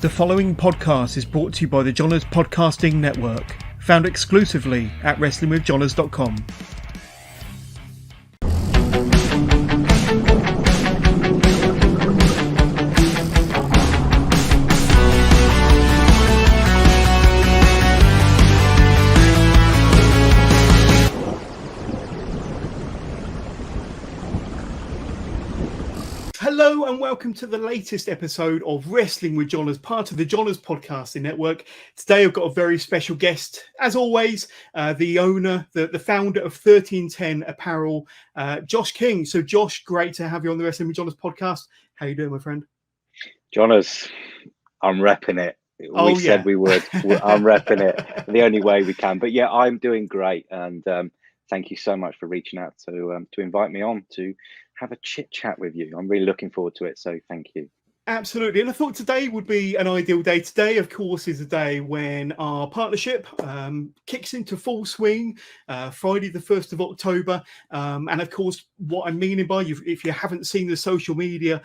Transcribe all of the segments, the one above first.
The following podcast is brought to you by the Johners Podcasting Network, found exclusively at WrestlingWithJohners.com. Hello and welcome to the latest episode of Wrestling with Johners, part of the Johners Podcasting Network. Today I've got a very special guest, as always, the owner, the founder of 1310 Apparel, Josh King. So Josh, great to have you on the Wrestling with Johners podcast. How you doing, my friend? Johners, I'm repping it. We said we would. I'm repping it the only way we can. But yeah, I'm doing great. And thank you so much for reaching out to invite me on to have a chit chat with you. I'm really looking forward to it. So thank you. Absolutely. And I thought today would be an ideal day. Today, of course, is a day when our partnership kicks into full swing, Friday, the 1st of October. And of course, what I'm meaning by, if you haven't seen the social media,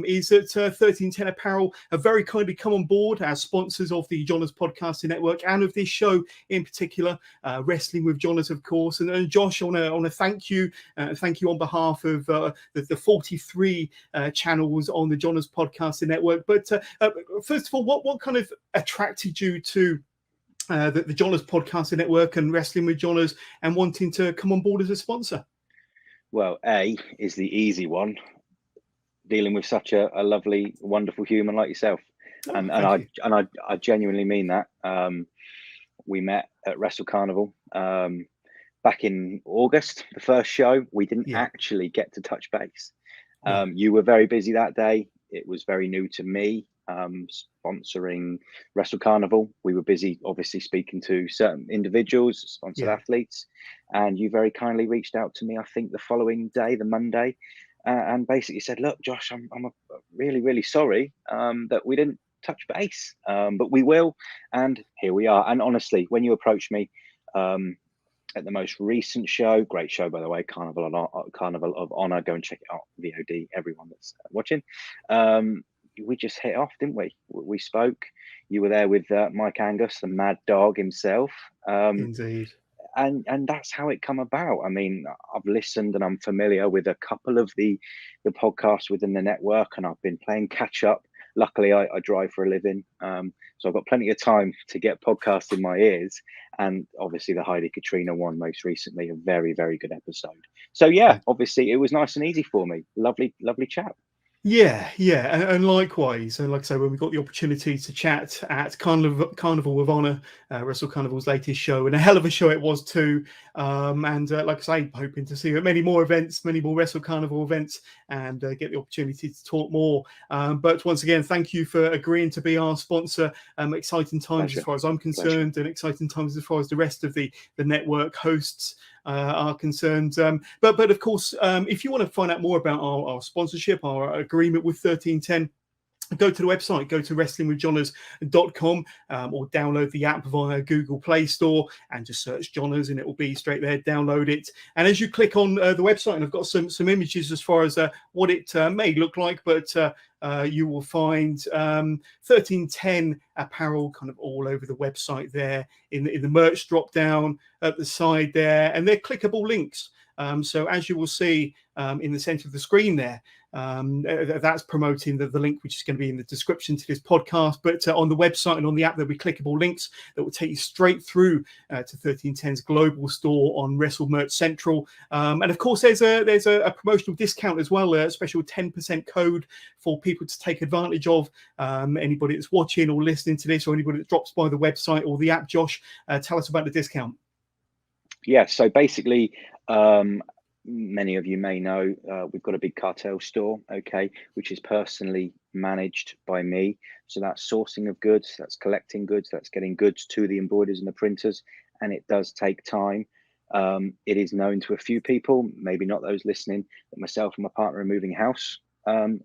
is that 1310 Apparel have very kindly come on board as sponsors of the Johners Podcasting Network and of this show in particular, Wrestling with Johners, of course. And Josh, I want to thank you on behalf of the 43 channels on the Johners Podcasting Network. But first of all, what kind of attracted you to the Johners Podcasting Network and Wrestling with Johners and wanting to come on board as a sponsor? Well, A is the easy one, dealing with such a lovely, wonderful human like yourself. And I genuinely mean that. We met at Carnival back in August, the first show. We didn't actually get to touch base. You were very busy that day. It was very new to me, sponsoring Carnival. We were busy, obviously, speaking to certain individuals, sponsored athletes, and you very kindly reached out to me, I think, the following day, the Monday, and basically said, look, Josh, I'm really, really sorry that we didn't touch base, but we will, and here we are. And honestly, when you approached me at the most recent show, great show, by the way, Carnival of Honor. Go and check it out, VOD, everyone that's watching. We just hit off, didn't we? We spoke. You were there with Mike Angus, the mad dog himself. Indeed. And that's how it come about. I mean, I've listened and I'm familiar with a couple of the podcasts within the network, and I've been playing catch up. Luckily, I drive for a living, so I've got plenty of time to get podcasts in my ears. And obviously, the Heidi Katrina one most recently, a very, very good episode. So yeah, obviously, it was nice and easy for me. Lovely, lovely chat. Yeah, and likewise. And like I say, when we got the opportunity to chat at Carnival of Honor, Carnival's latest show, and a hell of a show it was too. And like I say, hoping to see you at many more events, many more Carnival events, and get the opportunity to talk more. But once again, thank you for agreeing to be our sponsor. Exciting times as far as I'm concerned, and exciting times as far as the rest of the network hosts are concerned. But of course, if you want to find out more about our sponsorship, our agreement with 1310, go to the website, go to WrestlingWithJohners.com, or download the app via Google Play Store and just search Johners and it will be straight there. Download it. And as you click on the website, and I've got some images as far as what it may look like, but you will find 1310 Apparel kind of all over the website there in the merch drop down at the side there, and they're clickable links. So as you will see in the center of the screen there, that's promoting the link, which is going to be in the description to this podcast. But on the website and on the app, there'll be clickable links that will take you straight through to 1310's global store on Wrestle Merch Central. And of course, there's a promotional discount as well, a special 10% code for people to take advantage of. Anybody that's watching or listening to this, or anybody that drops by the website or the app. Josh, tell us about the discount. Yeah, so basically, many of you may know we've got a big cartel store, which is personally managed by me. So that's sourcing of goods, that's collecting goods, that's getting goods to the embroiders and the printers, and it does take time. It is known to a few people, maybe not those listening, that myself and my partner are moving house in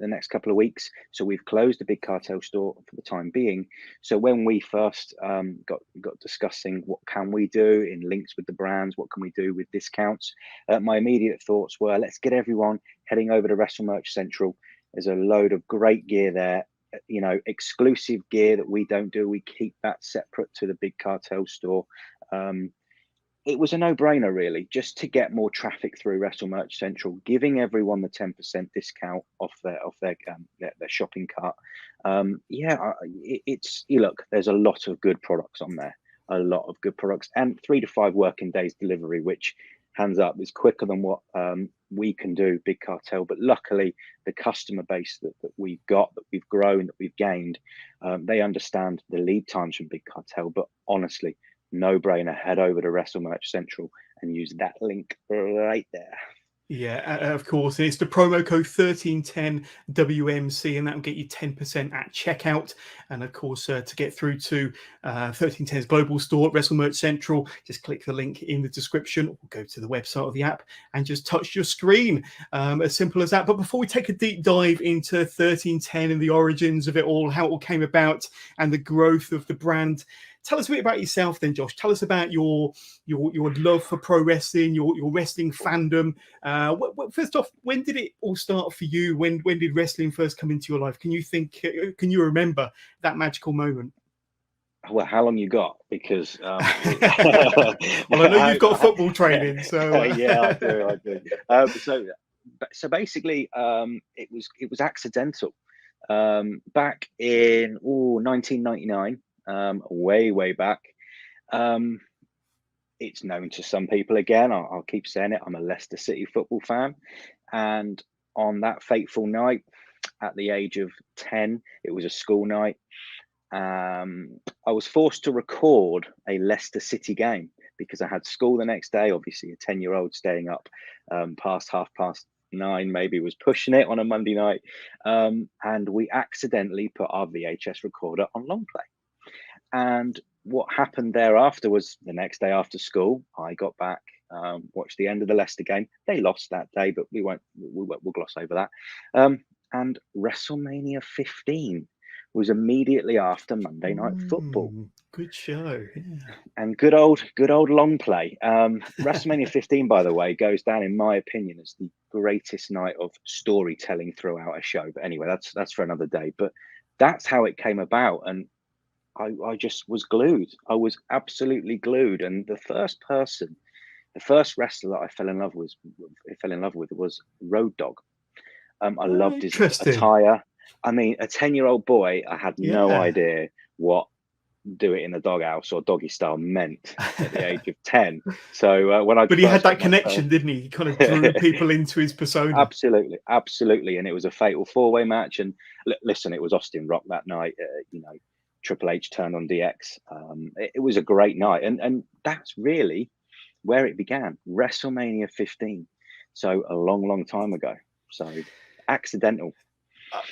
the next couple of weeks. So we've closed the big cartel store for the time being. So when we first got discussing what can we do in links with the brands, what can we do with discounts, my immediate thoughts were, let's get everyone heading over to Wrestle Merch Central. There's a load of great gear there. you know, exclusive gear that we don't do. We keep that separate to the big cartel store. It was a no-brainer, really, just to get more traffic through WrestleMerch Central, giving everyone the 10% discount off their shopping cart. Look, there's a lot of good products on there, a lot of good products, and 3 to 5 working days delivery, which, hands up, is quicker than what we can do, big cartel. But luckily, the customer base that we've got, that we've grown, that we've gained, they understand the lead times from big cartel. But honestly, no brainer, head over to WrestleMerch Central and use that link right there. Yeah, of course. And it's the promo code 1310 WMC, and that will get you 10% at checkout. And of course, to get through to 1310's global store at WrestleMerch Central, just click the link in the description, or go to the website of the app and just touch your screen. As simple as that. But before we take a deep dive into 1310 and the origins of it all, how it all came about, and the growth of the brand, tell us a bit about yourself then, Josh. Tell us about your love for pro wrestling, your wrestling fandom. First off, when did it all start for you? When did wrestling first come into your life? Can you remember that magical moment? Well, how long you got? Because well, I know you've got football training, so yeah, I do. So basically, it was accidental. Back in 1999. Way back. It's known to some people. Again, I'll keep saying it, I'm a Leicester City football fan, and on that fateful night, at the age of 10, it was a school night, I was forced to record a Leicester City game because I had school the next day. Obviously, a 10-year-old staying up past 9:30 maybe was pushing it on a Monday night, and we accidentally put our VHS recorder on long play. And what happened thereafter was, the next day after school, I got back, watched the end of the Leicester game. They lost that day, but we'll gloss over that. And WrestleMania 15 was immediately after Monday Night Football. Good show. Yeah. And good old long play. WrestleMania 15, by the way, goes down, in my opinion, as the greatest night of storytelling throughout a show. But anyway, that's for another day. But that's how it came about. And I just was glued. I was absolutely glued. And the first wrestler that I fell in love with was Road Dogg. I loved his attire. I mean, a 10-year-old boy, I had no idea what do it in the doghouse or doggy style meant at the age of 10. So but he had that connection, didn't he? He kind of drew people into his persona. Absolutely. And it was a fatal 4-way match. And listen, it was Austin Rock that night. Triple H turned on DX. It was a great night, and that's really where it began. WrestleMania 15, so a long time ago. So accidental.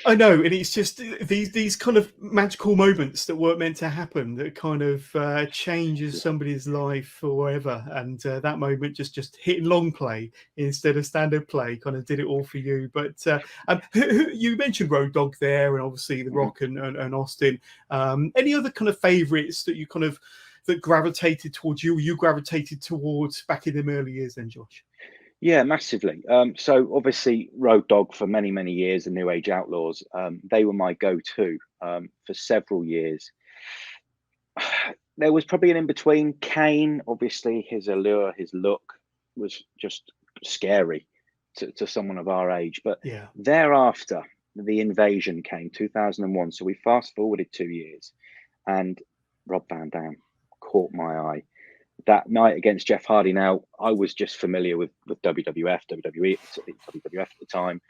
I know, and it's just these kind of magical moments that weren't meant to happen that kind of changes somebody's life forever. And that moment, just hitting long play instead of standard play, kind of did it all for you. But you mentioned Road Dogg there, and obviously The Rock and Austin. Any other kind of favourites that you that gravitated towards you gravitated towards back in them early years then, Josh? Yeah, massively. So obviously Road Dogg for many years, the New Age Outlaws, they were my go-to for several years. There was probably an in-between. Kane, obviously his allure, his look was just scary to someone of our age. But thereafter, the Invasion came, 2001. So we fast forwarded 2 years, and Rob Van Dam caught my eye. That night against Jeff Hardy. Now, I was just familiar with WWE at the time,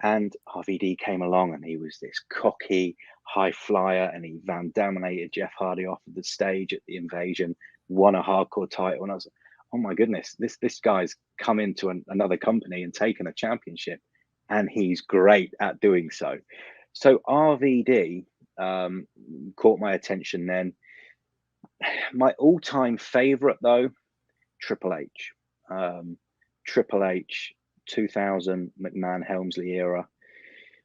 and RVD came along, and he was this cocky high flyer, and he Van Daminated Jeff Hardy off of the stage at the Invasion, won a hardcore title, and I was like, oh my goodness, this guy's come into another company and taken a championship, and he's great at doing so. So RVD caught my attention then. My all-time favorite, though, Triple H. Triple H, 2000 McMahon Helmsley era.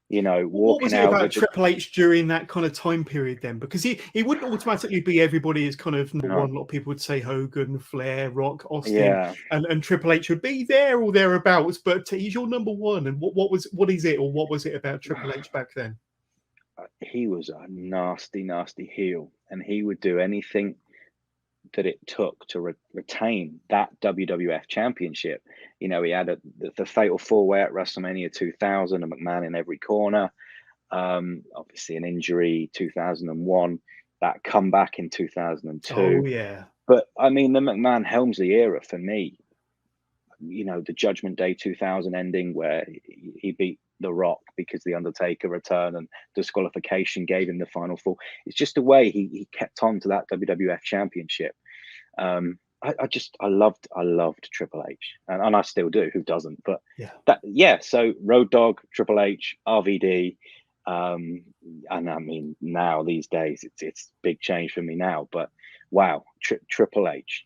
Walking what was it out about Triple H during that kind of time period then? Because he wouldn't automatically be everybody as kind of number one. A lot of people would say Hogan, Flair, Rock, Austin, and Triple H would be there or thereabouts. But he's your number one. And what is it, or what was it about Triple H back then? he was a nasty, nasty heel, and he would do anything that it took to retain that WWF championship. You know, he had the fatal four-way at WrestleMania 2000, a McMahon in every corner. Obviously an injury 2001, that comeback in 2002. Oh yeah. But I mean, the McMahon Helmsley era for me, you know, the Judgment Day 2000 ending where he beat The Rock because the Undertaker returned and disqualification gave him the final fall. It's just the way he kept on to that WWF championship. I loved Triple H, and I still do. Who doesn't? But so Road Dogg, Triple H, RVD, and I mean now these days it's big change for me now. But wow, Triple H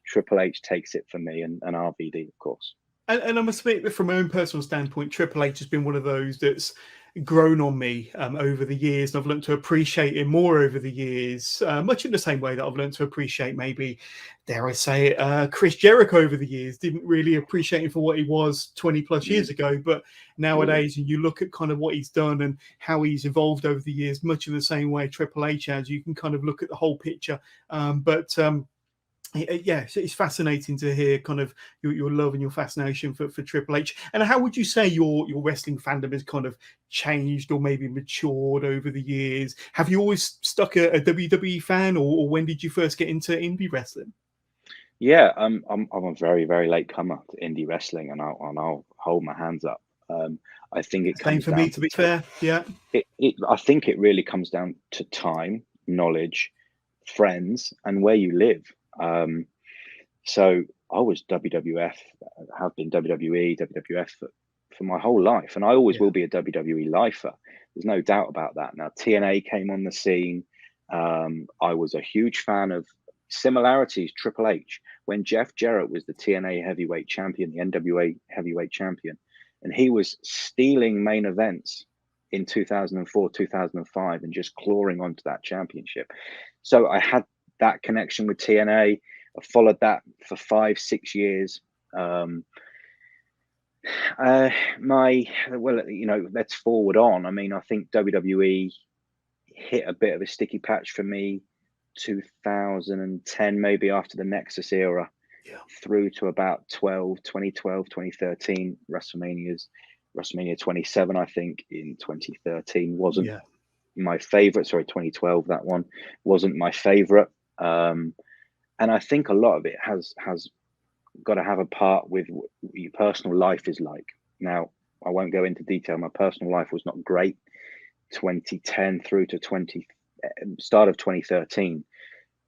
takes it for me, and RVD of course. And I must admit that from my own personal standpoint, Triple H has been one of those that's grown on me over the years, and I've learned to appreciate him more over the years, much in the same way that I've learned to appreciate maybe, dare I say it, Chris Jericho over the years. Didn't really appreciate him for what he was 20 plus years ago, but nowadays, and you look at kind of what he's done and how he's evolved over the years, much in the same way Triple H has, you can kind of look at the whole picture. Yeah, it's fascinating to hear kind of your love and your fascination for Triple H. And how would you say your wrestling fandom has kind of changed or maybe matured over the years? Have you always stuck a WWE fan, or when did you first get into indie wrestling? Yeah, I'm a very, very late comer to indie wrestling, and I'll hold my hands up. I think it Same comes for down me, to be fair. Yeah. I think it really comes down to time, knowledge, friends, and where you live. So I was WWF, have been WWE, WWF for my whole life, and I always will be a WWE lifer. There's no doubt about that. Now TNA came on the scene. I was a huge fan of similarities. Triple H, when Jeff Jarrett was the TNA heavyweight champion, the NWA heavyweight champion, and he was stealing main events in 2004, 2005, and just clawing onto that championship. So I had that connection with TNA. I followed that for 5-6 years. Let's forward on. I mean, I think WWE hit a bit of a sticky patch for me 2010, maybe after the Nexus era, through to about 2012, 2013, WrestleMania 27, I think, in 2013 wasn't my favorite. Sorry, 2012, that one wasn't my favorite. And I think a lot of it has got to have a part with what your personal life is like. Now, I won't go into detail. My personal life was not great 2010 through to start of 2013.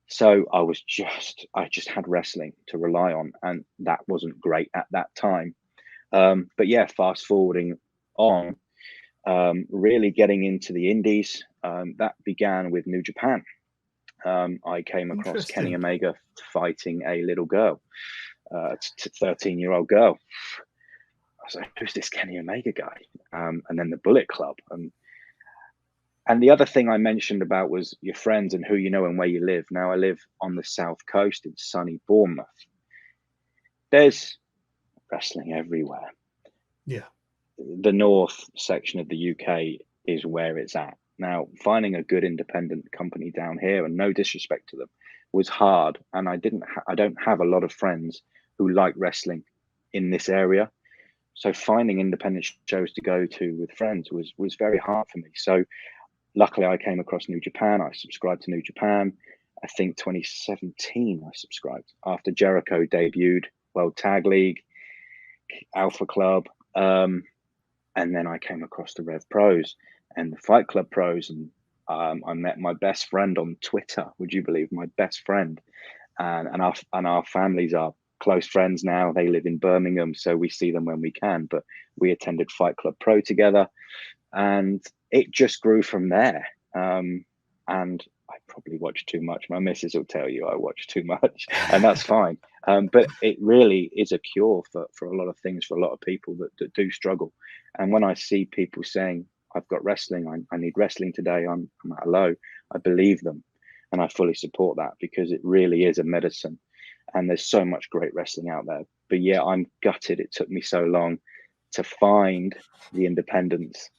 So I just had wrestling to rely on, and that wasn't great at that time. But yeah, fast forwarding on, really getting into the indies, that began with New Japan. I came across Kenny Omega fighting a little girl, a 13-year-old girl. I was like, who's this Kenny Omega guy? And then the Bullet Club. And the other thing I mentioned about was your friends and who you know and where you live. Now I live on the South Coast in sunny Bournemouth. There's wrestling everywhere. Yeah. The North section of the UK is where it's at. Now, finding a good independent company down here, and no disrespect to them, was hard. And I don't have a lot of friends who like wrestling in this area. So finding independent shows to go to with friends was very hard for me. So luckily I came across New Japan. I subscribed to New Japan. I think 2017 I subscribed after Jericho debuted, World Tag League, Alpha Club. And then I came across the Rev Pros and the Fight Club Pros, and I met my best friend on Twitter. Would you believe, my best friend? And our families are close friends now. They live in Birmingham, so we see them when we can. But we attended Fight Club Pro together, and it just grew from there. And I probably watch too much. My missus will tell you I watch too much, and that's fine. But it really is a cure for a lot of things, for a lot of people that do struggle. And when I see people saying, I've got wrestling, I need wrestling today, I'm at a low, I believe them. And I fully support that, because it really is a medicine. And there's so much great wrestling out there. But yeah, I'm gutted it took me so long to find the independence.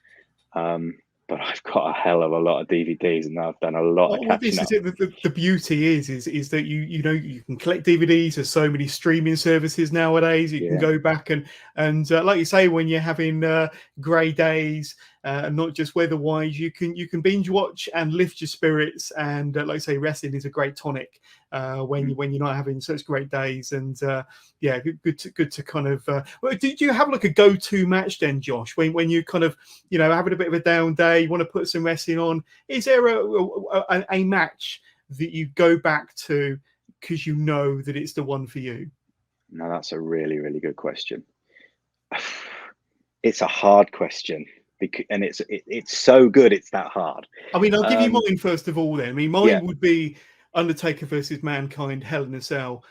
but I've got a hell of a lot of DVDs, and I've done a lot of Well, catching this up. is it. The beauty is that you know you can collect DVDs. There's so many streaming services nowadays. You can Yeah. go back and like you say, when you're having grey days and not just weather-wise, you can binge watch and lift your spirits. And like I say, wrestling is a great tonic when you're not having such great days. And yeah, good to kind of. Well, do you have like a go-to match then, Josh? When you kind of having a bit of a down day, you want to put some wrestling on? Is there a match that you go back to because you know that it's the one for you? No, that's a really, really good question. It's a hard question, and it's so good it's that hard. I mean, I'll give you mine first of all then. I mean, Yeah. mine would be Undertaker versus Mankind, Hell in a Cell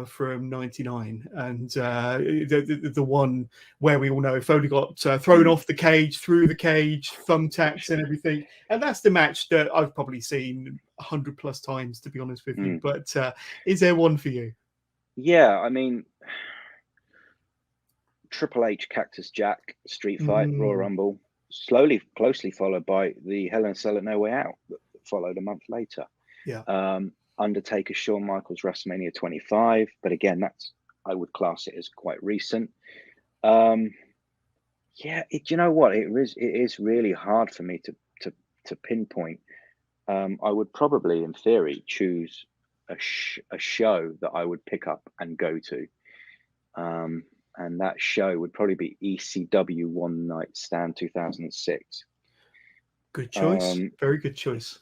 from '99, and the one where we all know Foley got thrown off the cage, through the cage, thumbtacks and everything. And that's the match that I've probably seen 100+ times, to be honest with you. But is there one for you? Yeah, I mean, Triple H, Cactus Jack, Street Fight, Royal Rumble, closely followed by the Hell in a Cell at No Way Out that followed a month later. Yeah. Undertaker, Shawn Michaels, WrestleMania 25, but again, I would class it as quite recent. Yeah, you know what? It is really hard for me to pinpoint. I would probably, in theory, choose a show that I would pick up and go to. And that show would probably be ECW One Night Stand 2006. Good choice. Very good choice.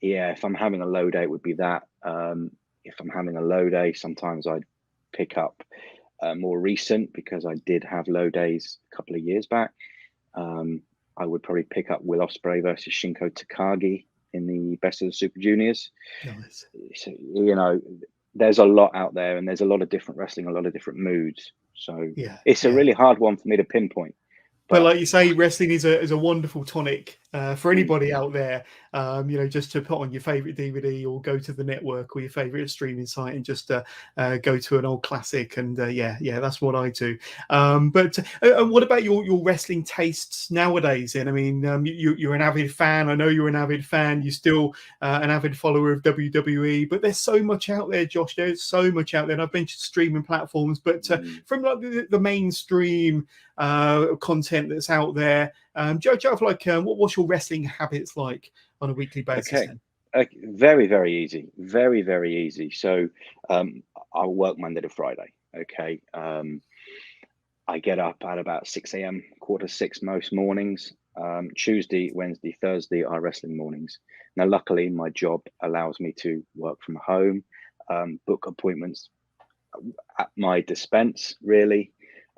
Yeah, if I'm having a low day, it would be that. If I'm having a low day, sometimes I'd pick up more recent, because I did have low days a couple of years back. I would probably pick up Will Ospreay versus Shinko Takagi in the Best of the Super Juniors. Nice. So, there's a lot out there, and there's a lot of different wrestling, a lot of different moods. So it's a really hard one for me to pinpoint. But like you say, wrestling is a wonderful tonic for anybody out there. Just to put on your favorite DVD or go to the network or your favorite streaming site and just go to an old classic. And yeah, that's what I do. But what about your wrestling tastes nowadays? Then I mean, you're an avid fan. I know you're an avid fan. You're still an avid follower of WWE. But there's so much out there, Josh. There's so much out there. And I've mentioned streaming platforms, but from like the mainstream content that's out there, do you have like what's your wrestling habits like on a weekly basis? Okay. Very, very easy. Very, very easy. So I'll work Monday to Friday. Okay. I get up at about 6 a.m, 5:45 most mornings. Tuesday, Wednesday, Thursday are wrestling mornings. Now, luckily, my job allows me to work from home, book appointments at my dispense, really,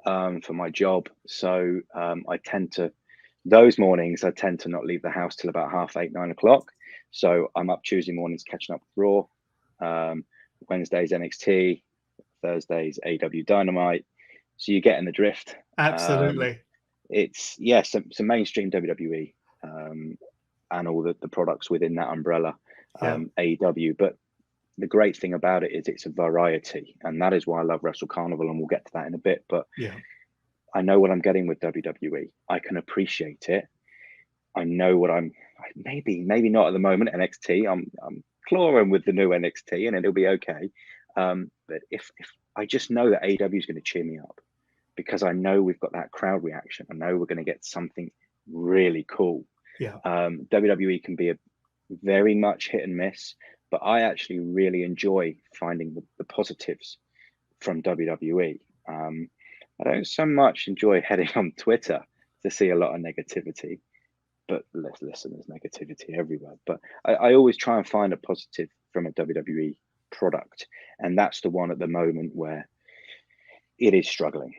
for my job. So those mornings, I tend to not leave the house till about 8:30, 9 o'clock. So I'm up Tuesday mornings catching up with Raw, Wednesdays NXT, Thursdays AW Dynamite. So you're getting the drift. Absolutely. It's some mainstream WWE and all the products within that umbrella, AEW. But the great thing about it is it's a variety, and that is why I love Wrestle Carnival, and we'll get to that in a bit. But I know what I'm getting with WWE. I can appreciate it. I know what I'm maybe not at the moment. NXT, I'm clawing with the new NXT, and it'll be okay. But if I just know that AEW is going to cheer me up, because I know we've got that crowd reaction. I know we're going to get something really cool. WWE can be a very much hit and miss, but I actually really enjoy finding the positives from WWE. I don't so much enjoy heading on Twitter to see a lot of negativity, but listen, there's negativity everywhere. But I always try and find a positive from a WWE product, and that's the one at the moment where it is struggling.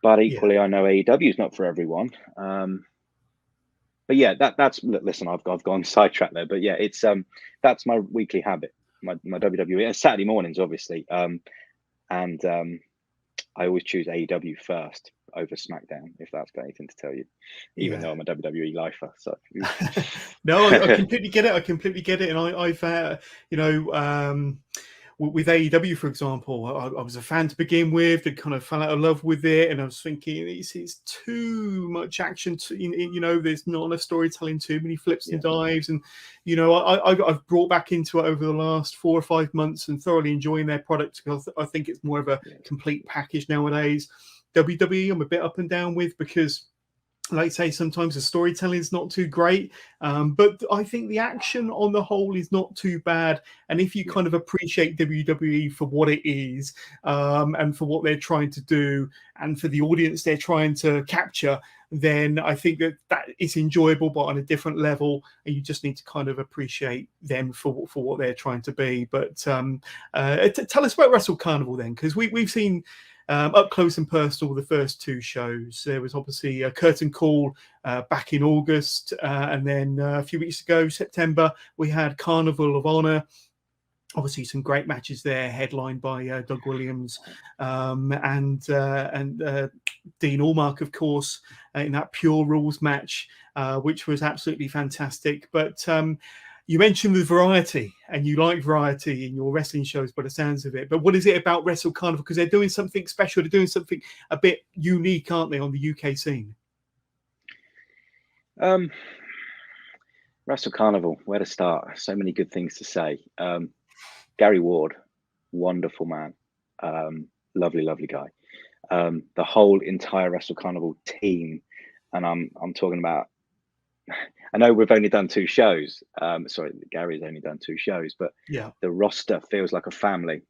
But equally, I know AEW is not for everyone. But yeah, that's listen. I've gone sidetracked there, but yeah, it's that's my weekly habit, my WWE. And Saturday mornings, obviously, and I always choose AEW first over SmackDown, if that's got anything to tell you, even though I'm a WWE lifer. So no, I completely get it. And I've with AEW, for example, I was a fan to begin with, and kind of fell out of love with it, and I was thinking it's too much action. There's not enough storytelling, too many flips and dives, and I've brought back into it over the last 4 or 5 months and thoroughly enjoying their product because I think it's more of a complete package nowadays. WWE, I'm a bit up and down with because, like I say, sometimes the storytelling is not too great, but I think the action on the whole is not too bad. And if you kind of appreciate WWE for what it is, and for what they're trying to do, and for the audience they're trying to capture, then I think that is enjoyable, but on a different level. And you just need to kind of appreciate them for what they're trying to be. But tell us about Wrestle Carnival then, because we've seen up close and personal the first 2 shows. There was obviously a curtain call back in August, and then a few weeks ago, September, we had Carnival of Honor. Obviously, some great matches there, headlined by Doug Williams and Dean Allmark, of course, in that Pure Rules match, which was absolutely fantastic. But you mentioned the variety, and you like variety in your wrestling shows by the sounds of it. But what is it about Wrestle Carnival? Because they're doing something special. They're doing something a bit unique, aren't they, on the UK scene? Wrestle Carnival, where to start? So many good things to say. Gary Ward, wonderful man. Lovely, lovely guy. The whole entire Wrestle Carnival team, and I'm talking about, I know we've only done 2 shows. Sorry, Gary's only done 2 shows, but the roster feels like a family.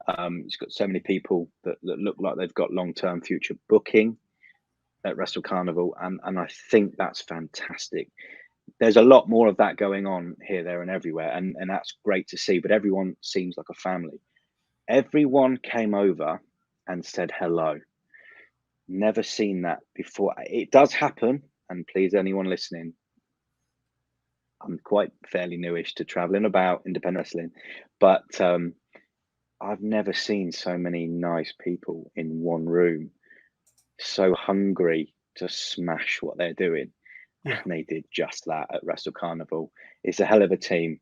It's got so many people that look like they've got long-term future booking at Wrestle Carnival, and I think that's fantastic. There's a lot more of that going on here, there, and everywhere, and that's great to see. But everyone seems like a family. Everyone came over and said hello. Never seen that before. It does happen, and please, anyone listening, I'm quite fairly newish to traveling about independent wrestling, but I've never seen so many nice people in one room, so hungry to smash what they're doing. And they did just that at Wrestle Carnival. It's a hell of a team.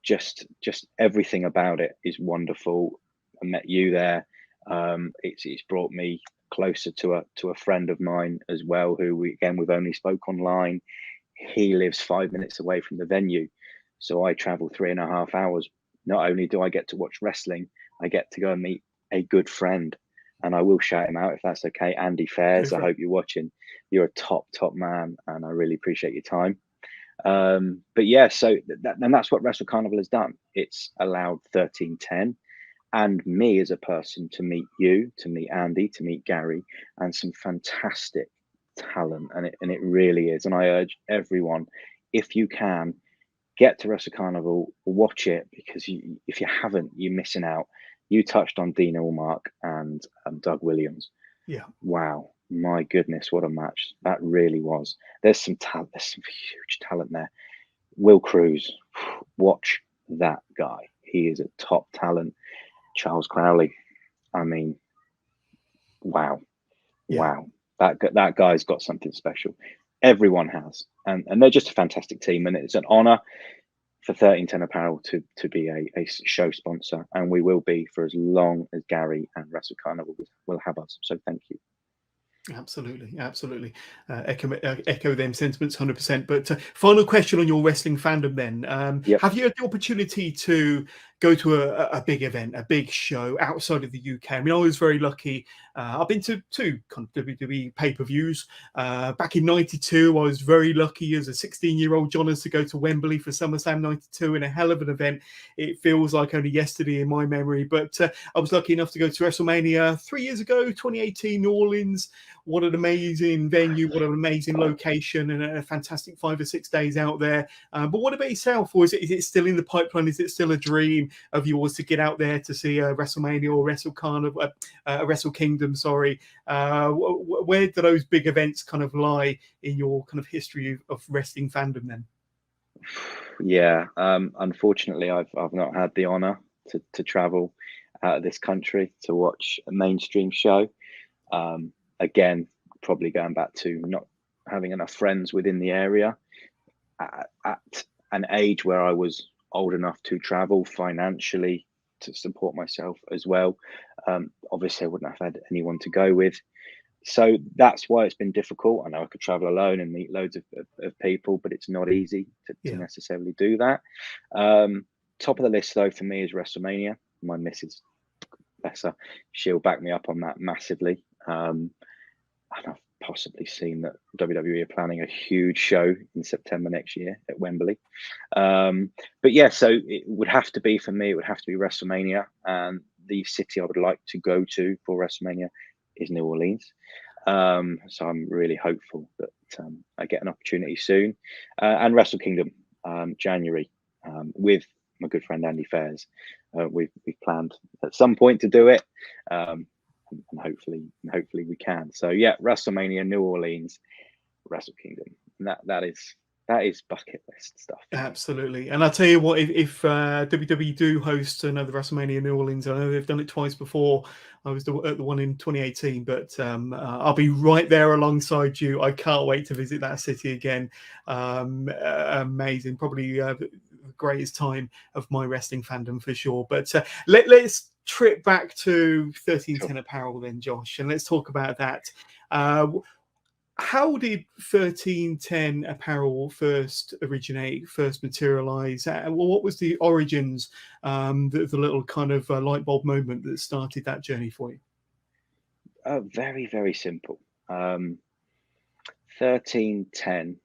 Just everything about it is wonderful. I met you there. It's brought me closer to a friend of mine as well, who we've only spoke online. He lives 5 minutes away from the venue, so I travel 3.5 hours. Not only do I get to watch wrestling, I get to go and meet a good friend, and I will shout him out if that's okay. Andy Fairs, I hope you're watching. You're a top man, and I really appreciate your time. But yeah, so that's what Wrestle Carnival has done. It's allowed 1310 and me as a person to meet you, to meet Andy, to meet Gary, and some fantastic talent, and it really is. And I urge everyone, if you can, get to Wrestle Carnival, watch it, because if you haven't, you're missing out. You touched on Dean Allmark and Doug Williams. Wow, my goodness, what a match that really was. There's some talent. There's some huge talent there. Will Cruz, watch that guy. He is a top talent. Charles Crowley, I mean, wow. That guy's got something special. Everyone has, and they're just a fantastic team, and it's an honor for 1310 Apparel to be a show sponsor, and we will be for as long as Gary and Wrestle Carnival will have us. So thank you. Absolutely. Echo them sentiments 100%. But final question on your wrestling fandom then. Have you had the opportunity to go to a big event, a big show outside of the UK? I mean, I was very lucky. I've been to 2 kind of WWE pay-per-views. Back in '92, I was very lucky as a 16-year-old Jonas to go to Wembley for SummerSlam '92 in a hell of an event. It feels like only yesterday in my memory. But I was lucky enough to go to WrestleMania 3 years ago, 2018, New Orleans. What an amazing venue, what an amazing location, and a fantastic 5 or 6 days out there. But what about yourself? Or is it still in the pipeline? Is it still a dream of yours to get out there to see a WrestleMania or Wrestle Carnival, Wrestle Kingdom, sorry? Where do those big events kind of lie in your kind of history of wrestling fandom then? Yeah, unfortunately, I've not had the honor to travel out of this country to watch a mainstream show. Again, probably going back to not having enough friends within the area at an age where I was old enough to travel financially. to support myself as well. Obviously, I wouldn't have had anyone to go with. So that's why it's been difficult. I know I could travel alone and meet loads of people, but it's not easy to necessarily do that. Top of the list, though, for me is WrestleMania. My missus, bless her, she'll back me up on that massively. And I've possibly seen that WWE are planning a huge show in September next year at Wembley. But yeah, so it would have to be, for me, it would have to be WrestleMania. And the city I would like to go to for WrestleMania is New Orleans. So I'm really hopeful that I get an opportunity soon. And Wrestle Kingdom, January, with my good friend Andy Fairs. We've planned at some point to do it, and hopefully we can. So yeah, WrestleMania, New Orleans, Wrestle Kingdom, and that is bucket list stuff. Absolutely. And I'll tell you what, if WWE do host another WrestleMania in New Orleans, I know they've done it twice before. I was at the one in 2018, but I'll be right there alongside you. I can't wait to visit that city again. Amazing. Probably the greatest time of my wrestling fandom for sure. But let's trip back to 1310 Apparel then, Josh, and let's talk about that. How did 1310 Apparel first originate, first materialize? What was the origins, the little kind of light bulb moment that started that journey for you? Very, very simple. 1310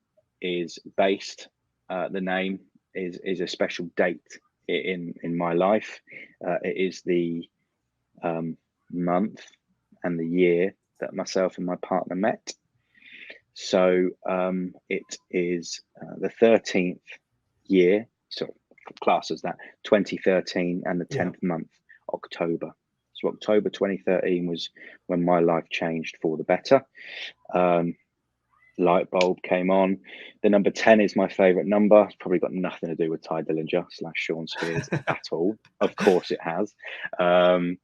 is based, the name is a special date in my life. It is the month and the year that myself and my partner met. So it is the 13th year, so class as that, 2013, and the 10th month, October. So October 2013 was when my life changed for the better. Light bulb came on. The number 10 is my favorite number. It's probably got nothing to do with Ty Dillinger / Sean Spears at all. Of course it has. 10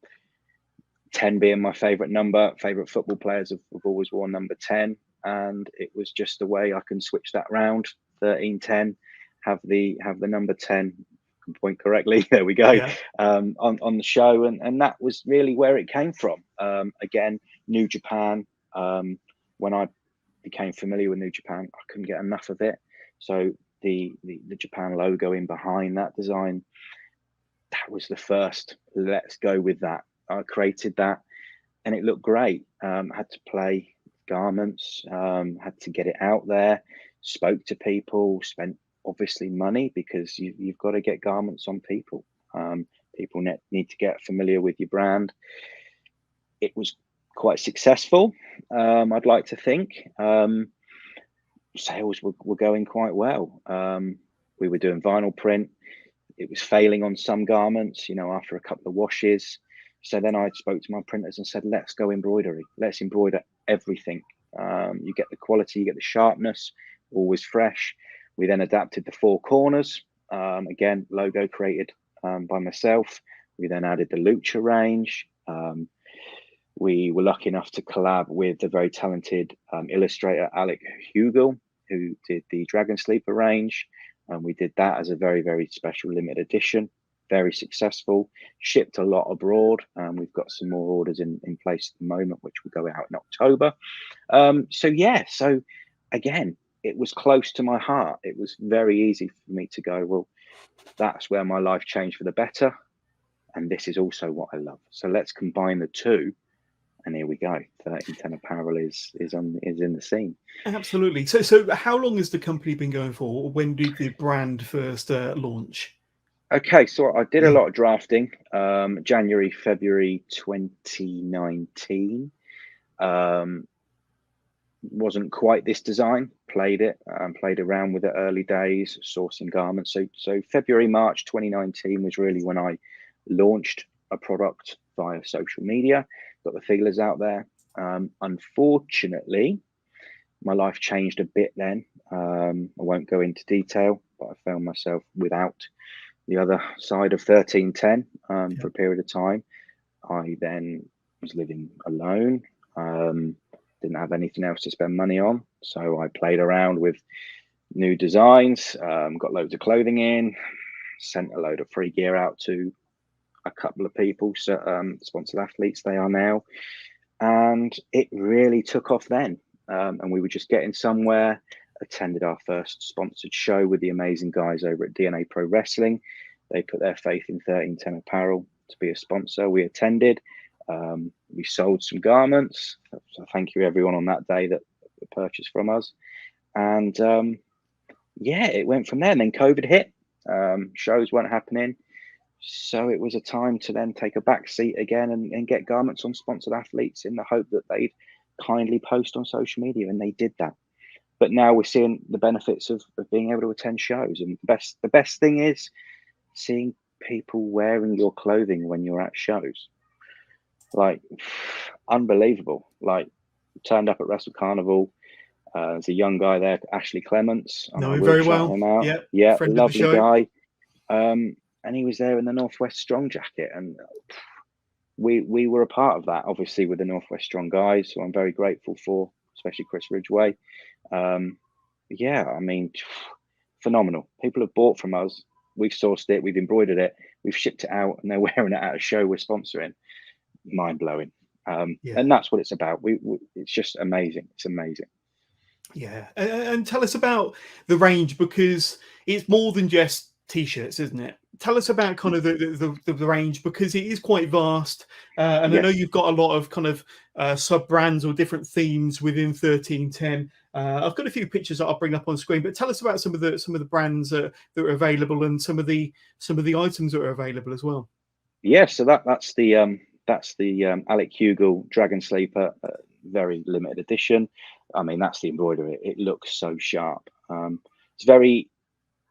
being my favorite number. Favorite football players have always worn number 10. And it was just a way I can switch that round. 1310, have the number 10, point correctly. There we go. On the show, and that was really where it came from. Again, New Japan. When I became familiar with New Japan, I couldn't get enough of it. So the Japan logo in behind that design, that was the first. Let's go with that. I created that, and it looked great. Had to play garments, had to get it out there, spoke to people, spent obviously money, because you've got to get garments on people. People need to get familiar with your brand. It was quite successful, I'd like to think. Sales were going quite well. We were doing vinyl print. It was failing on some garments, after a couple of washes. So then I spoke to my printers and said, let's go embroidery. Let's embroider everything. You get the quality, you get the sharpness, always fresh. We then adapted the four corners. Again, logo created by myself. We then added the Lucha range. We were lucky enough to collab with the very talented illustrator Alec Hugel, who did the Dragon Sleeper range. And we did that as a very, very special limited edition. Very successful, shipped a lot abroad. We've got some more orders in place at the moment, which will go out in October. So again, it was close to my heart. It was very easy for me to go, well, that's where my life changed for the better. And this is also what I love. So let's combine the two. And here we go. 1310 Apparel is in the scene. Absolutely. So how long has the company been going for? When did the brand first launch? Okay, so I did a lot of drafting. January, February 2019. Wasn't quite this design. Played around with it early days, sourcing garments. So February, March 2019 was really when I launched a product via social media. Got the feelers out there. Unfortunately, my life changed a bit then. I won't go into detail, but I found myself without the other side of 1310 for a period of time. I then was living alone, didn't have anything else to spend money on. So I played around with new designs, got loads of clothing in, sent a load of free gear out to a couple of people, so, sponsored athletes they are now, and it really took off then. And we were just getting somewhere. Attended our first sponsored show with the amazing guys over at DNA Pro Wrestling. They put their faith in 1310 Apparel to be a sponsor. We attended. We sold some garments. So thank you everyone on that day that purchased from us. And yeah, it went from there. And then COVID hit. Shows weren't happening. So it was a time to then take a back seat again and get garments on sponsored athletes in the hope that they'd kindly post on social media. And they did that. But now we're seeing the benefits of being able to attend shows. And the best thing is seeing people wearing your clothing when you're at shows. Like, unbelievable. Like, turned up at Wrestle Carnival. There's a young guy there, Ashley Clements. Know him very well. Him out. Yeah, yeah, friend lovely of the show. guy. And he was there in the Northwest Strong jacket. And we were a part of that, obviously, with the Northwest Strong guys, who I'm very grateful for, especially Chris Ridgway. Yeah, I mean, phenomenal. People have bought from us. We've sourced it. We've embroidered it. We've shipped it out, and they're wearing it at a show we're sponsoring. Mind blowing. And that's what it's about. It's just amazing. It's amazing. Yeah, and tell us about the range, because it's more than just t-shirts, isn't it? Tell us about kind of the range, because it is quite vast, and I know you've got a lot of kind of sub brands or different themes within 1310. I've got a few pictures that I'll bring up on screen, but tell us about some of the brands that are available and some of the items that are available as well. Yeah, so that's the Alec Hugel Dragon Sleeper, very limited edition. I mean, that's the embroidery. It looks so sharp. It's very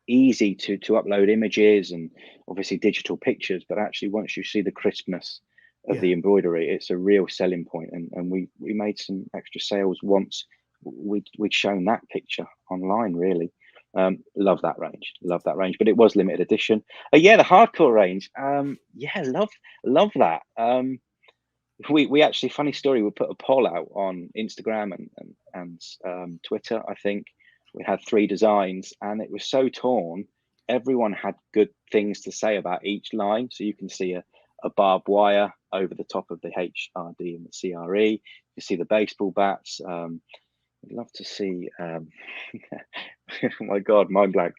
easy to upload images and obviously digital pictures, but actually once you see the crispness of the embroidery, it's a real selling point. And we made some extra sales once we'd shown that picture online, really. Love that range, but it was limited edition. Yeah, the hardcore range. Yeah, love that. We actually, funny story, we put a poll out on Instagram and Twitter. I think we had 3 designs, and it was so torn. Everyone had good things to say about each line. So you can see a barbed wire over the top of the HRD and the CRE. You see the baseball bats. I'd love to see. Oh my God, mind blank.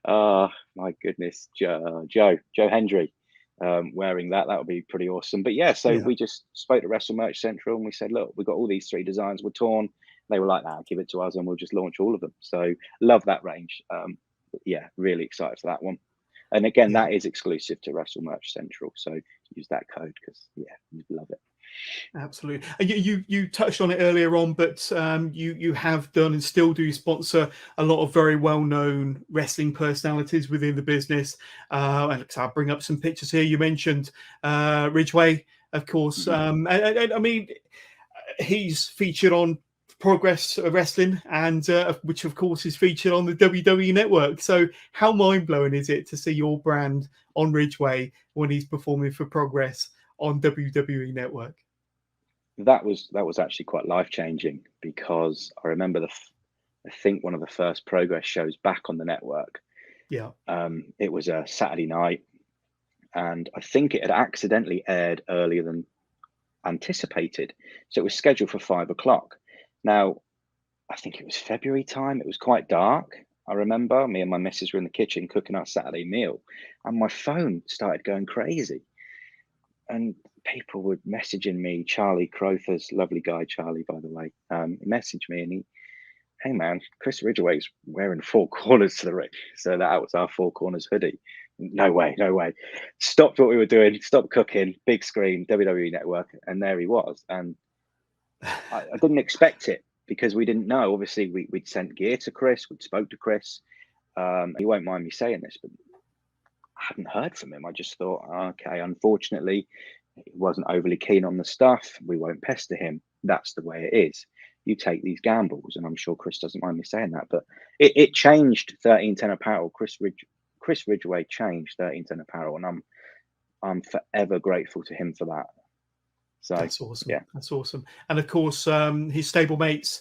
My goodness, Joe Hendry. Wearing that would be pretty awesome. But yeah, so we just spoke to Wrestle Merch Central and we said, look, we've got all these 3 designs, we're torn. They were like, nah, give it to us and we'll just launch all of them. So love that range. Yeah, really excited for that one. And again, that is exclusive to Wrestle Merch Central. So use that code because you'd love it. Absolutely. You touched on it earlier on, but you have done and still do sponsor a lot of very well-known wrestling personalities within the business. And I'll bring up some pictures here. You mentioned Ridgway, of course. And I mean, he's featured on Progress Wrestling, and which of course is featured on the WWE Network. So how mind-blowing is it to see your brand on Ridgway when he's performing for Progress on WWE Network? That was actually quite life-changing, because I remember I think one of the first Progress shows back on the network. Yeah. It was a Saturday night, and I think it had accidentally aired earlier than anticipated. So it was scheduled for 5 o'clock. Now, I think it was February time. It was quite dark. I remember me and my missus were in the kitchen cooking our Saturday meal, and my phone started going crazy. And people were messaging me. Charlie Crowther's, lovely guy, Charlie, by the way, messaged me and hey man, Chris Ridgway's wearing 4 corners to the ring. So that was our 4 corners hoodie. No way. Stopped what we were doing, stopped cooking, big screen, WWE Network, and there he was. And I didn't expect it, because we didn't know. Obviously, we'd sent gear to Chris, we'd spoke to Chris. He won't mind me saying this, but I hadn't heard from him. I just thought, okay, unfortunately, he wasn't overly keen on the stuff. We won't pester him. That's the way it is. You take these gambles, and I'm sure Chris doesn't mind me saying that. But it changed 1310 Apparel. Chris Ridgway changed 1310 Apparel, and I'm forever grateful to him for that. So that's awesome. Yeah, that's awesome. And of course, his stablemate,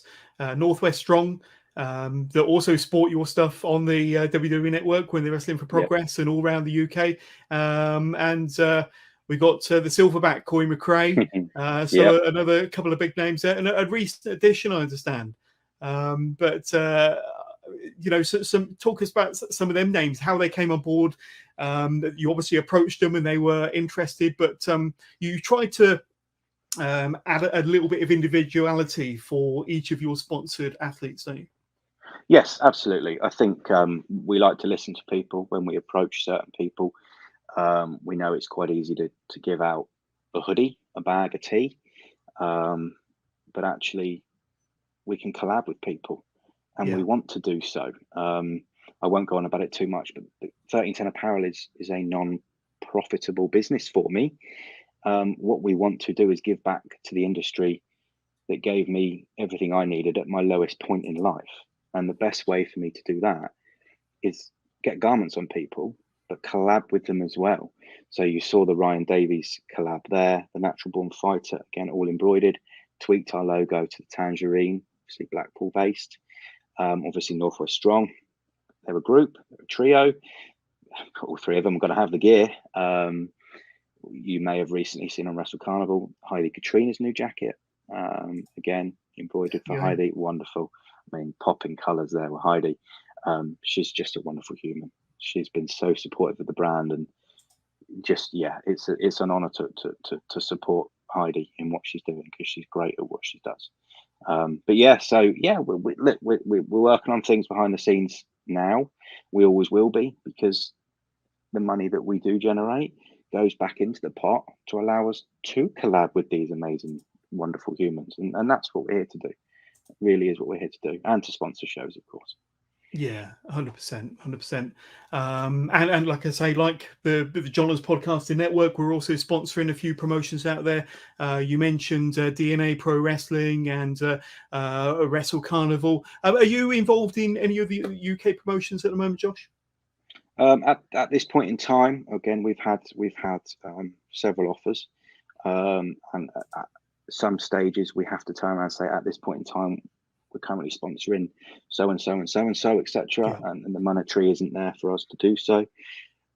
Northwest Strong, that also sport your stuff on the WWE Network when they're wrestling for Progress and all around the UK. And We got the silverback Corey McRae. Yep. Another couple of big names there, and a recent addition, I understand. Some talk us about some of them names, how they came on board. You obviously approached them and they were interested, but you tried to add a little bit of individuality for each of your sponsored athletes, don't you? Yes, absolutely. I think we like to listen to people when we approach certain people. We know it's quite easy to give out a hoodie, a bag, a tea, but actually we can collab with people, and we want to do so. I won't go on about it too much, but 1310 Apparel is a non-profitable business for me. What we want to do is give back to the industry that gave me everything I needed at my lowest point in life. And the best way for me to do that is get garments on people, but collab with them as well. So you saw the Ryan Davies collab there, the Natural Born Fighter, again, all embroidered, tweaked our logo to the tangerine, obviously Blackpool based. Obviously Northwest Strong, they're a group, they're a trio. All three of them are going to have the gear. You may have recently seen on Wrestle Carnival, Heidi Katrina's new jacket. Again, embroidered for Heidi, wonderful. I mean, popping colours there with Heidi. She's just a wonderful human. She's been so supportive of the brand, and just it's an honour to support Heidi in what she's doing, because she's great at what she does. We're working on things behind the scenes now. We always will be, because the money that we do generate goes back into the pot to allow us to collab with these amazing, wonderful humans, and that's what we're here to do. It really is what we're here to do, and to sponsor shows, of course. Yeah, 100%, 100%. And like I say, like the John's Podcasting Network, we're also sponsoring a few promotions out there. You mentioned DNA Pro Wrestling and Wrestle Carnival. Are you involved in any of the UK promotions at the moment, Josh? At this point in time, again, we've had several offers, and at some stages we have to turn around and say, at this point in time, we're currently sponsoring so and so and so and so, etc. And the monetary isn't there for us to do so.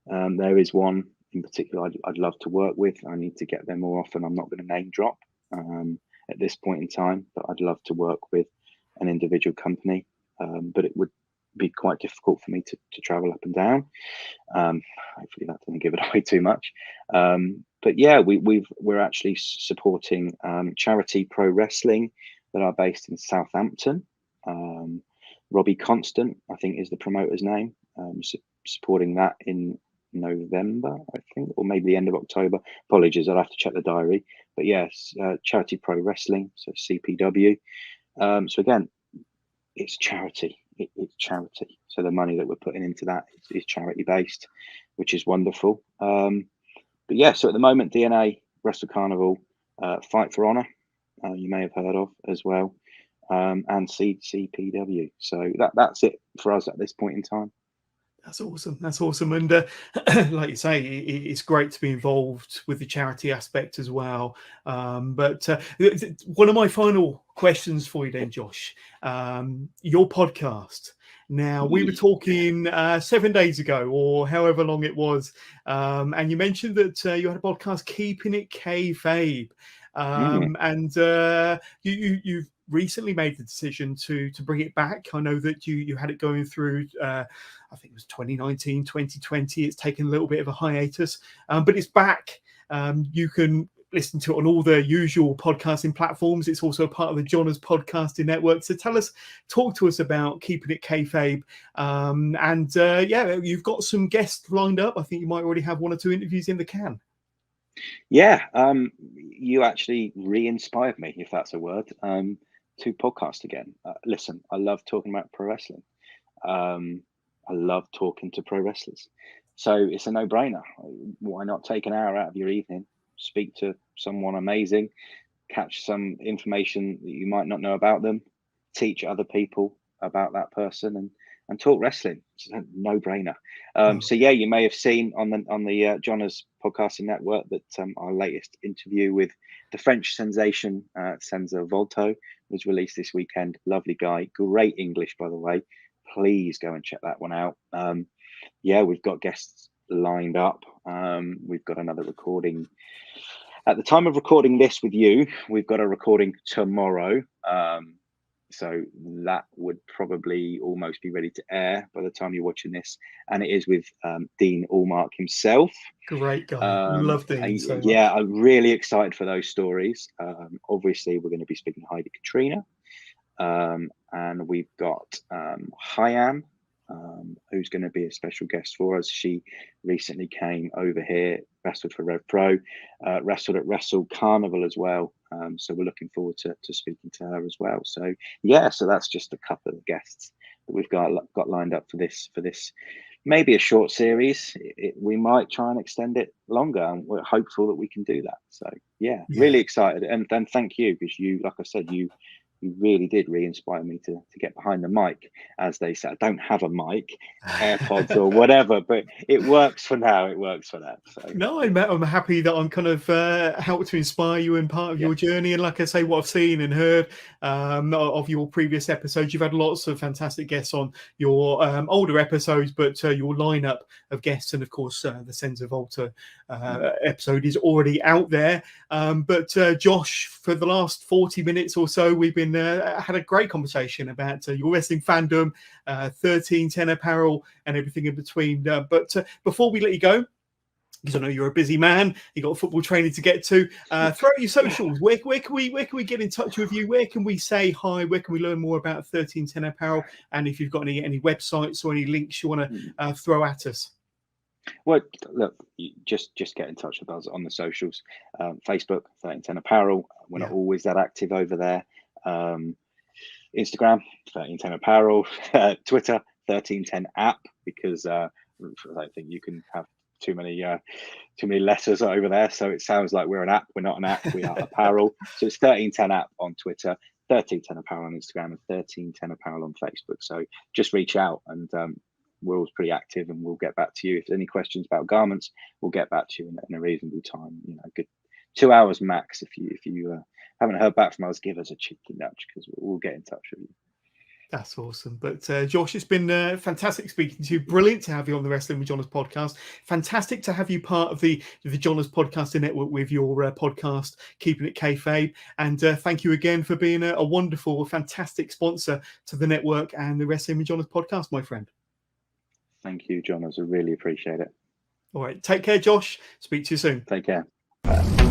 There is one in particular I'd love to work with. I need to get them more often. I'm not going to name drop at this point in time, but I'd love to work with an individual company. But it would be quite difficult for me to travel up and down. Hopefully that doesn't give it away too much. But yeah, we're actually supporting Charity Pro Wrestling that are based in Southampton. Robbie Constant, I think, is the promoter's name. Supporting that in November, I think, or maybe the end of October. Apologies, I'll have to check the diary. But yes, Charity Pro Wrestling, so CPW. So again, it's charity. It's charity. So the money that we're putting into that is charity based, which is wonderful. But yeah, so at the moment, DNA, Wrestle Carnival, Fight for Honor, you may have heard of as well, and CPW. So that's it for us at this point in time. That's awesome. That's awesome. And like you say, it's great to be involved with the charity aspect as well. But one of my final questions for you then, Josh, your podcast. Now, we were talking 7 days ago, or however long it was, and you mentioned that you had a podcast, Keepin It Kayfabe. And you've recently made the decision to bring it back. I know that you had it going through, I think it was 2019, 2020. It's taken a little bit of a hiatus, but it's back. You can listen to it on all the usual podcasting platforms. It's also part of the John's Podcasting Network. So talk to us about Keepin It Kayfabe. You've got some guests lined up. I think you might already have one or two interviews in the can. Yeah, you actually re-inspired me, if that's a word, to podcast again. Listen, I love talking about pro wrestling. I love talking to pro wrestlers. So it's a no-brainer. Why not take an hour out of your evening, speak to someone amazing, catch some information that you might not know about them, teach other people about that person, and talk wrestling. It's a no-brainer. So yeah, you may have seen on the John's Podcasting Network that our latest interview with the French sensation Senza Volto was released this weekend. Lovely guy, great English, by the way. Please go and check that one out. Yeah, we've got guests lined up. We've got another recording. At the time of recording this with you, we've got a recording tomorrow. So that would probably almost be ready to air by the time you're watching this. And it is with Dean Allmark himself. Great guy. Love Dean so much. Yeah, I'm really excited for those stories. Obviously, we're going to be speaking to Heidi Katrina. And we've got Hyam, who's going to be a special guest for us. She recently came over here, wrestled for Rev Pro, wrestled at Carnival as well. So we're looking forward to speaking to her as well. So yeah, so that's just a couple of guests that we've got lined up for this. Maybe a short series. We might try and extend it longer, and we're hopeful that we can do that. So yeah. Really excited, and thank you, because you, like I said, you really did re-inspire me to get behind the mic. As they say, I don't have a mic, AirPods or whatever, but it works for now. So no, I'm happy that I'm kind of helped to inspire you in part of your journey. And like I say, what I've seen and heard of your previous episodes, you've had lots of fantastic guests on your older episodes, but your lineup of guests, and of course the Sons of Volta episode is already out there. But Josh, for the last 40 minutes or so, we've been had a great conversation about your wrestling fandom, 1310 apparel, and everything in between. But before we let you go, because I know you're a busy man, you got football training to get to, throw out your socials. Where can we get in touch with you? Where can we say hi? Where can we learn more about 1310 apparel? And if you've got any websites or any links you want to throw at us. Well, look, just get in touch with us on the socials. Facebook, 1310 Apparel. We're not always that active over there. Instagram, 1310 Apparel. Twitter, 1310 app, because I don't think you can have too many letters over there. So it sounds like we're an app. We're not an app. We are apparel. So it's 1310 app on Twitter, 1310 Apparel on Instagram, and 1310 Apparel on Facebook. So just reach out, and we're always pretty active, and we'll get back to you. If there's any questions about garments, we'll get back to you in a reasonable time. Good 2 hours max. If you haven't heard back from us, give us a cheeky nudge, because we'll get in touch with you. That's awesome. But Josh, it's been fantastic speaking to you. Brilliant to have you on the Wrestling with Johners podcast. Fantastic to have you part of the Johners podcasting network with your podcast, Keepin It Kayfabe. And thank you again for being a wonderful, fantastic sponsor to the network and the Wrestling with Johners podcast, my friend. Thank you, Johners. I really appreciate it. All right. Take care, Josh. Speak to you soon. Take care. Bye.